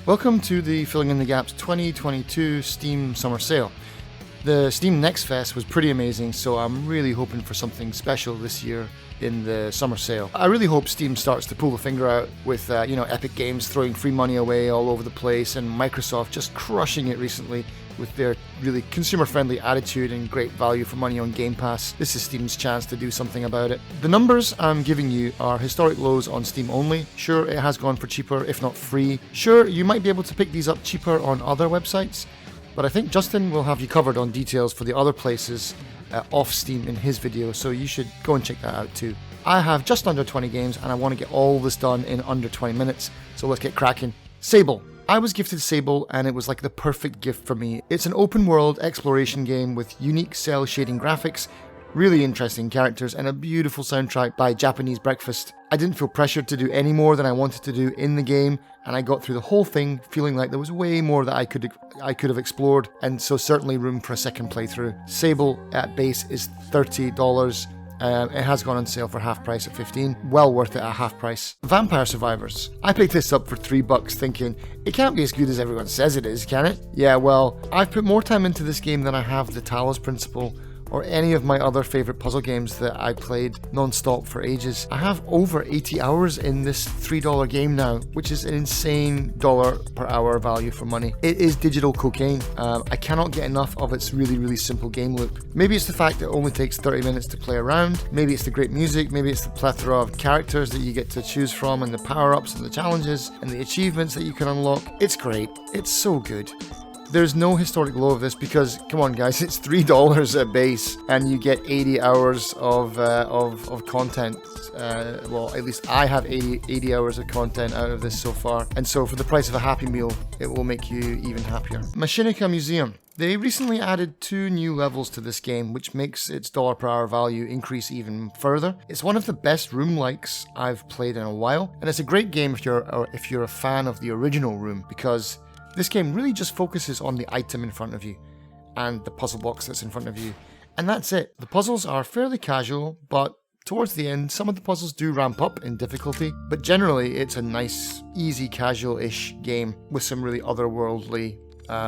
Welcome to the Filling in the Gaps 2022 Steam Summer Sale. The Steam Next Fest was pretty amazing, so I'm really hoping for something special this year in the summer sale. I really hope Steam starts to pull the finger out with, Epic Games throwing free money away all over the place, and Microsoft just crushing it recently with their really consumer-friendly attitude and great value for money on Game Pass. This is Steam's chance to do something about it. The numbers I'm giving you are historic lows on Steam only. Sure, it has gone for cheaper, if not free. Sure, you might be able to pick these up cheaper on other websites, but I think Justin will have you covered on details for the other places off Steam in his video, so you should go and check that out too. I have just under 20 games and I want to get all this done in under 20 minutes, so let's get cracking. Sable. I was gifted Sable and it was like the perfect gift for me. It's an open world exploration game with unique cell shading graphics, really interesting characters, and a beautiful soundtrack by Japanese Breakfast. I didn't feel pressured to do any more than I wanted to do in the game, and I got through the whole thing feeling like there was way more that I could have explored, and so certainly room for a second playthrough. Sable at base is $30. It has gone on sale for half price at $15. Well worth it at half price. Vampire Survivors. I picked this up for $3 thinking, it can't be as good as everyone says it is, can it? Yeah, well, I've put more time into this game than I have the Talos Principle or any of my other favourite puzzle games that I played non-stop for ages. I have over 80 hours in this $3 game now, which is an insane dollar per hour value for money. It is digital cocaine. I cannot get enough of its really, really simple game loop. Maybe it's the fact that it only takes 30 minutes to play around. Maybe it's the great music. Maybe it's the plethora of characters that you get to choose from, and the power-ups and the challenges and the achievements that you can unlock. It's great. It's so good. There's no historic low of this because, come on guys, it's $3 at base and you get 80 hours of content. Well, at least I have 80 hours of content out of this so far. And so for the price of a Happy Meal, it will make you even happier. Machinika Museum. They recently added 2 new levels to this game, which makes its dollar per hour value increase even further. It's one of the best room-likes I've played in a while, and it's a great game if you're a fan of the original Room, because this game really just focuses on the item in front of you and the puzzle box that's in front of you, and that's it. The puzzles are fairly casual, but towards the end, some of the puzzles do ramp up in difficulty, but generally it's a nice, easy, casual-ish game with some really otherworldly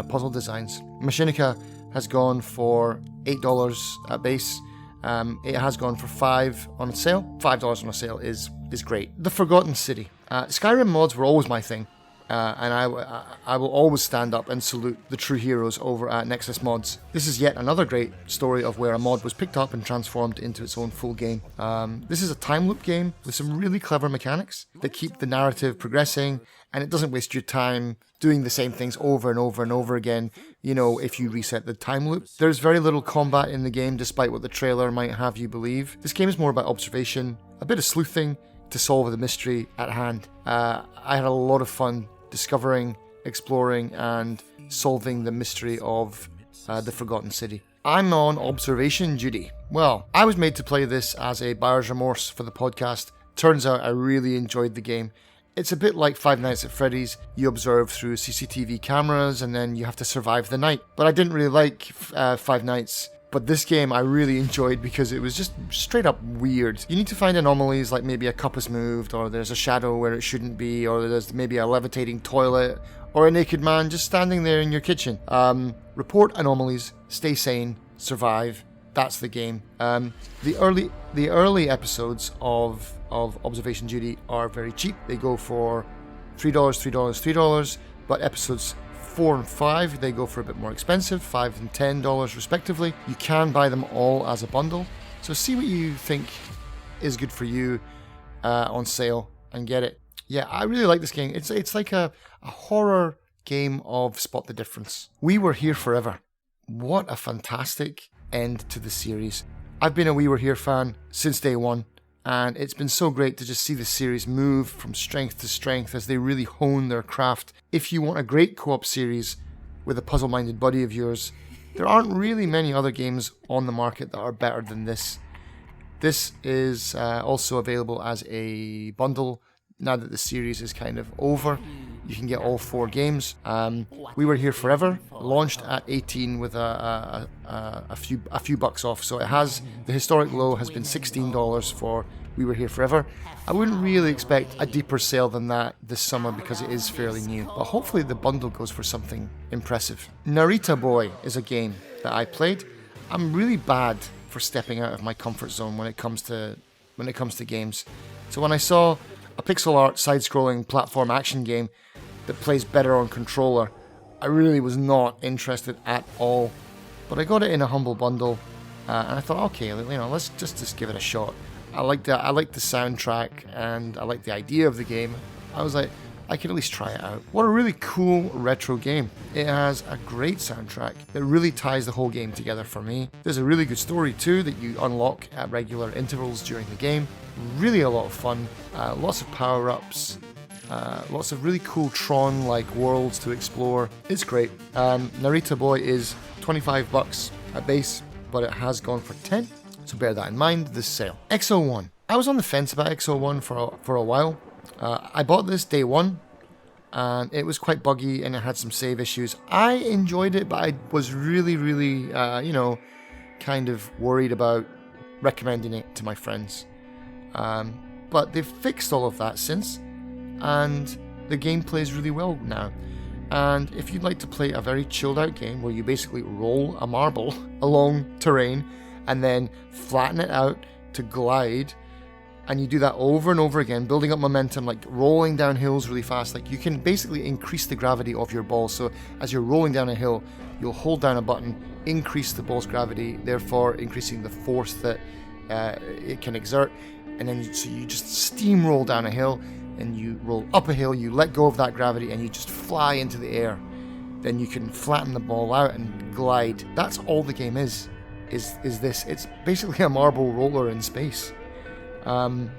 puzzle designs. Machinika has gone for $8 at base. It has gone for $5 on sale. $5 on a sale is great. The Forgotten City. Skyrim mods were always my thing. And I will always stand up and salute the true heroes over at Nexus Mods. This is yet another great story of where a mod was picked up and transformed into its own full game. This is a time loop game with some really clever mechanics that keep the narrative progressing, and it doesn't waste your time doing the same things over and over and over again, if you reset the time loop. There's very little combat in the game, despite what the trailer might have you believe. This game is more about observation, a bit of sleuthing to solve the mystery at hand. I had a lot of fun discovering, exploring, and solving the mystery of the Forgotten City. I'm on observation duty. Well, I was made to play this as a buyer's remorse for the podcast. Turns out I really enjoyed the game. It's a bit like Five Nights at Freddy's. You observe through CCTV cameras and then you have to survive the night. But I didn't really like Five Nights. But this game I really enjoyed because it was just straight up weird. You need to find anomalies, like maybe a cup has moved, or there's a shadow where it shouldn't be, or there's maybe a levitating toilet, or a naked man just standing there in your kitchen. Report anomalies, stay sane, survive. That's the game. The early episodes of Observation Duty are very cheap. They go for $3, $3, but episodes 4 and 5, they go for a bit more expensive, $5 and $10 respectively. You can buy them all as a bundle, so see what you think is good for you on sale and get it. Yeah, I really like this game. It's like a horror game of spot the difference. We Were Here Forever. What a fantastic end to the series. I've been a We Were Here fan since day one, and it's been so great to just see the series move from strength to strength as they really hone their craft. If you want a great co-op series with a puzzle-minded buddy of yours, there aren't really many other games on the market that are better than this. This is also available as a bundle now that the series is kind of over. You can get all 4 games. We Were Here Forever launched at 18 with a few bucks off. So it has, the historic low has been $16 for We Were Here Forever. I wouldn't really expect a deeper sale than that this summer because it is fairly new, but hopefully the bundle goes for something impressive. Narita Boy is a game that I played. I'm really bad for stepping out of my comfort zone when it comes to games. So when I saw a pixel art side-scrolling platform action game that plays better on controller, I really was not interested at all. But I got it in a humble bundle, and I thought, okay, let's just give it a shot. I liked the soundtrack, and I liked the idea of the game. I was like, I can at least try it out. What a really cool retro game. It has a great soundtrack that really ties the whole game together for me. There's a really good story too that you unlock at regular intervals during the game. Really a lot of fun, lots of power-ups, lots of really cool Tron-like worlds to explore. It's great. Narita Boy is $25 at base, but it has gone for 10, so bear that in mind this sale. Exo One. I was on the fence about Exo One for a while. I bought this day one, and it was quite buggy and it had some save issues. I enjoyed it, but I was really, kind of worried about recommending it to my friends. But they've fixed all of that since, and the game plays really well now. And if you'd like to play a very chilled out game where you basically roll a marble along terrain and then flatten it out to glide, and you do that over and over again, building up momentum, like rolling down hills really fast. Like you can basically increase the gravity of your ball. So as you're rolling down a hill, you'll hold down a button, increase the ball's gravity, therefore increasing the force that it can exert. And then so you just steamroll down a hill, and you roll up a hill, you let go of that gravity, and you just fly into the air. Then you can flatten the ball out and glide. That's all the game is this. It's basically a marble roller in space. The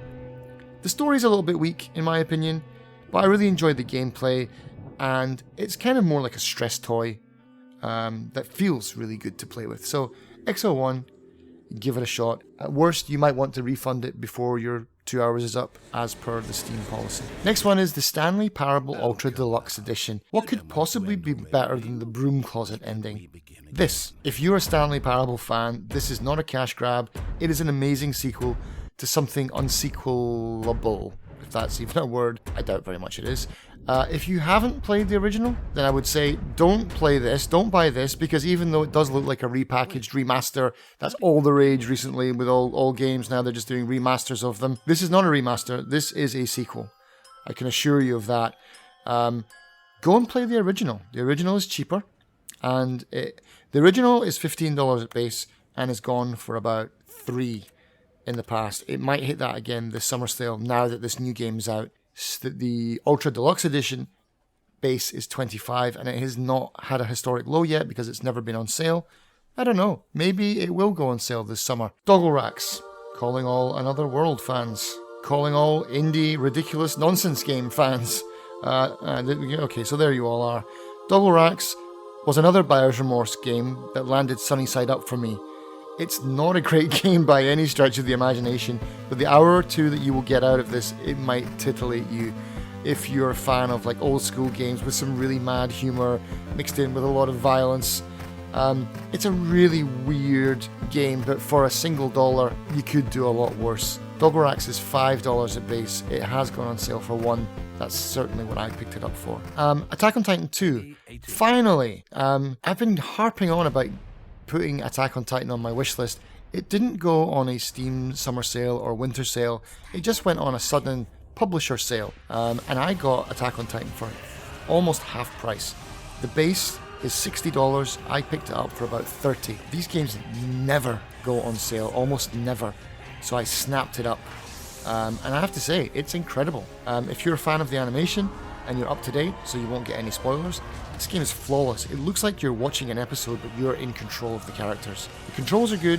story's a little bit weak, in my opinion, but I really enjoyed the gameplay, and it's kind of more like a stress toy that feels really good to play with. So, Exo One, give it a shot. At worst, you might want to refund it before your 2 hours is up, as per the Steam policy. Next one is the Stanley Parable Ultra Deluxe Edition. What could possibly be better than the broom closet ending? This. If you're a Stanley Parable fan, this is not a cash grab. It is an amazing sequel to something unsequelable, if that's even a word. I doubt very much it is. If you haven't played the original, then I would say don't play this, don't buy this, because even though it does look like a repackaged remaster, that's all the rage recently with all games now, they're just doing remasters of them. This is not a remaster, this is a sequel. I can assure you of that. Go and play the original. The original is cheaper, and the original is $15 at base, and is gone for about $3 in the past. It might hit that again this summer sale now that this new game's out. The Ultra Deluxe Edition base is $25, and it has not had a historic low yet because it's never been on sale. I don't know, maybe it will go on sale this summer. Dogolrax, calling all Another World fans, calling all indie ridiculous nonsense game fans. Okay, so there you all are. Dogolrax was another Buyer's Remorse game that landed sunny side up for me. It's not a great game by any stretch of the imagination, but the hour or two that you will get out of this, it might titillate you if you're a fan of like old school games with some really mad humor mixed in with a lot of violence. It's a really weird game, but for $1, you could do a lot worse. Dogolrax is $5 at base. It has gone on sale for $1. That's certainly what I picked it up for. Attack on Titan 2. Finally, I've been harping on about putting Attack on Titan on my wish list. It didn't go on a Steam summer sale or winter sale. It just went on a sudden publisher sale. And I got Attack on Titan for almost half price. The base is $60. I picked it up for about $30. These games never go on sale, almost never. So I snapped it up. And I have to say, it's incredible. If you're a fan of the animation and you're up to date, so you won't get any spoilers, this game is flawless. It looks like you're watching an episode, but you're in control of the characters. The controls are good.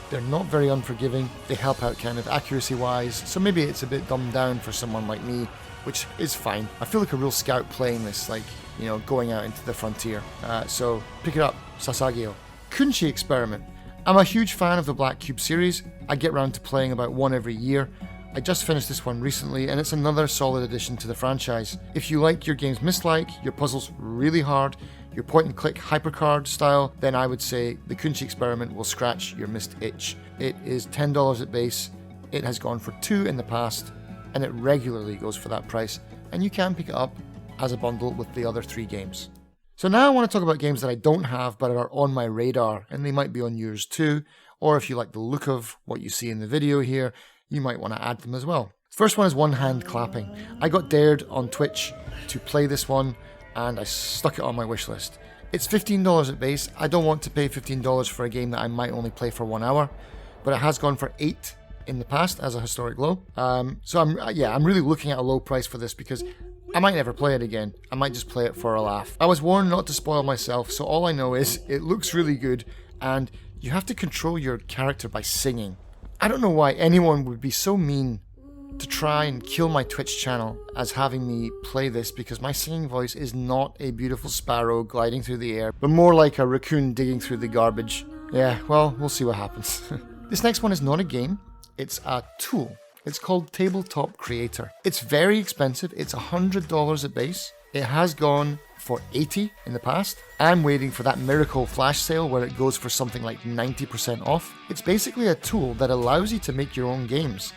They're not very unforgiving. They help out kind of accuracy-wise, so maybe it's a bit dumbed down for someone like me, which is fine. I feel like a real scout playing this, like, you know, going out into the frontier. So pick it up, Sasageo. Kunci Experiment. I'm a huge fan of the Black Cube series. I get round to playing about one every year. I just finished this one recently, and it's another solid addition to the franchise. If you like your games Mistlike, your puzzles really hard, your point-and-click hypercard style, then I would say the Kunci Experiment will scratch your missed itch. It is $10 at base. It has gone for $2 in the past, and it regularly goes for that price, and you can pick it up as a bundle with the other 3 games. So now I want to talk about games that I don't have but are on my radar, and they might be on yours too, or if you like the look of what you see in the video here, you might want to add them as well. First one is One Hand Clapping. I got dared on Twitch to play this one, and I stuck it on my wish list. It's $15 at base. I don't want to pay $15 for a game that I might only play for 1 hour, but it has gone for $8 in the past as a historic low. So I'm really looking at a low price for this because I might never play it again. I might just play it for a laugh. I was warned not to spoil myself, so all I know is it looks really good, and you have to control your character by singing. I don't know why anyone would be so mean to try and kill my Twitch channel as having me play this, because my singing voice is not a beautiful sparrow gliding through the air, but more like a raccoon digging through the garbage. Yeah, well, we'll see what happens. This next one is not a game, it's a tool. It's called Tabletop Creator. It's very expensive. It's $100 at base. It has gone for $80 in the past. I'm waiting for that miracle flash sale where it goes for something like 90% off. It's basically a tool that allows you to make your own games.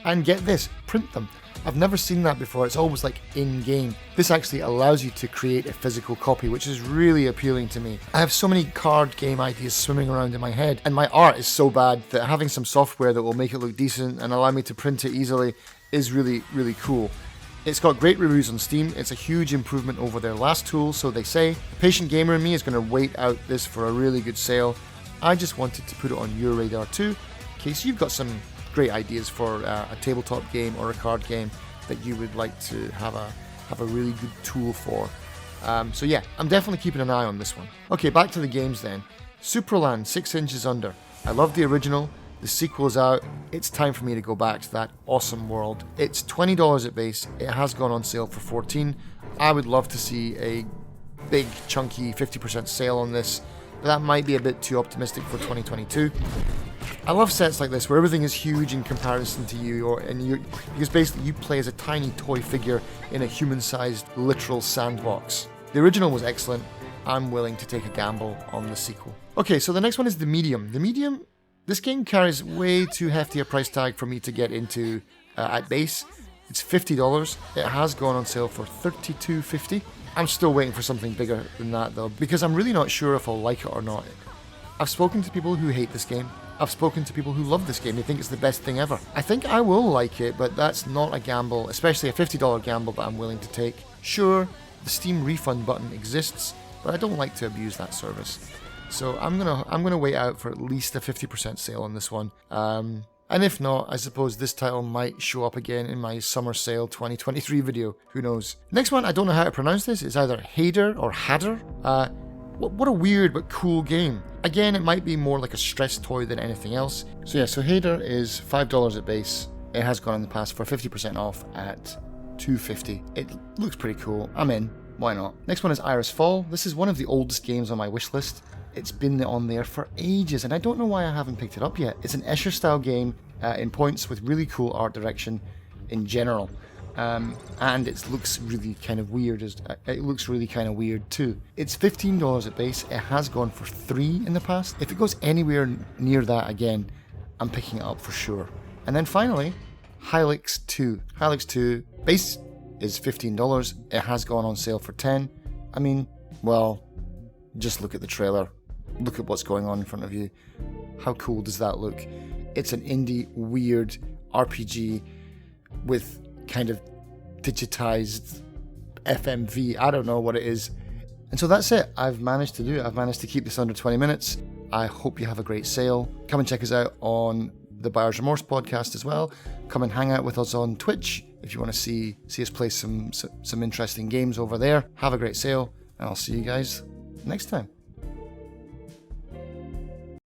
And get this, print them. I've never seen that before. It's always like in-game. This actually allows you to create a physical copy, which is really appealing to me. I have so many card game ideas swimming around in my head, and my art is so bad that having some software that will make it look decent and allow me to print it easily is really, really cool. It's got great reviews on Steam. It's a huge improvement over their last tool, so they say. The patient gamer in me is going to wait out this for a really good sale. I just wanted to put it on your radar too, in case you've got some great ideas for a tabletop game or a card game that you would like to have a really good tool for. So yeah, I'm definitely keeping an eye on this one. Okay, back to the games then. Supraland, 6 Inches Under. I love the original. The sequel's out. It's time for me to go back to that awesome world. It's $20 at base. It has gone on sale for $14. I would love to see a big chunky 50% sale on this, but that might be a bit too optimistic for 2022. I love sets like this where everything is huge in comparison to you, because basically you play as a tiny toy figure in a human-sized literal sandbox. The original was excellent. I'm willing to take a gamble on the sequel. Okay, so the next one is The Medium. The Medium, this game carries way too hefty a price tag for me to get into at base. It's $50. It has gone on sale for $32.50. I'm still waiting for something bigger than that though, because I'm really not sure if I'll like it or not. I've spoken to people who hate this game. I've spoken to people who love this game. They think it's the best thing ever. I think I will like it, but that's not a gamble, especially a $50 gamble that I'm willing to take. Sure, the Steam refund button exists, but I don't like to abuse that service. So I'm gonna wait out for at least a 50% sale on this one. And if not, I suppose this title might show up again in my summer sale 2023 video. Who knows? Next one, I don't know how to pronounce this. It's either Hadr or Hadr. What a weird but cool game. Again, it might be more like a stress toy than anything else. So yeah, so Hadr is $5 at base. It has gone in the past for 50% off at $2.50. It looks pretty cool. I'm in. Why not? Next one is Iris Fall. This is one of the oldest games on my wish list. It's been on there for ages, and I don't know why I haven't picked it up yet. It's an Escher style game in points with really cool art direction in general. And it looks really kind of weird. It looks really kind of weird too. It's $15 at base. It has gone for $3 in the past. If it goes anywhere near that again, I'm picking it up for sure. And then finally, Hylics 2. Hylics 2 base is $15. It has gone on sale for $10. I mean, well, just look at the trailer. Look at what's going on in front of you. How cool does that look? It's an indie, weird RPG with kind of digitized FMV. I don't know what it is. And so that's it. I've managed to do it. I've managed to keep this under 20 minutes. I hope you have a great sale. Come and check us out on the Buyer's Remorse podcast as well. Come and hang out with us on Twitch if you want to see us play some interesting games over there. Have a great sale, and I'll see you guys next time.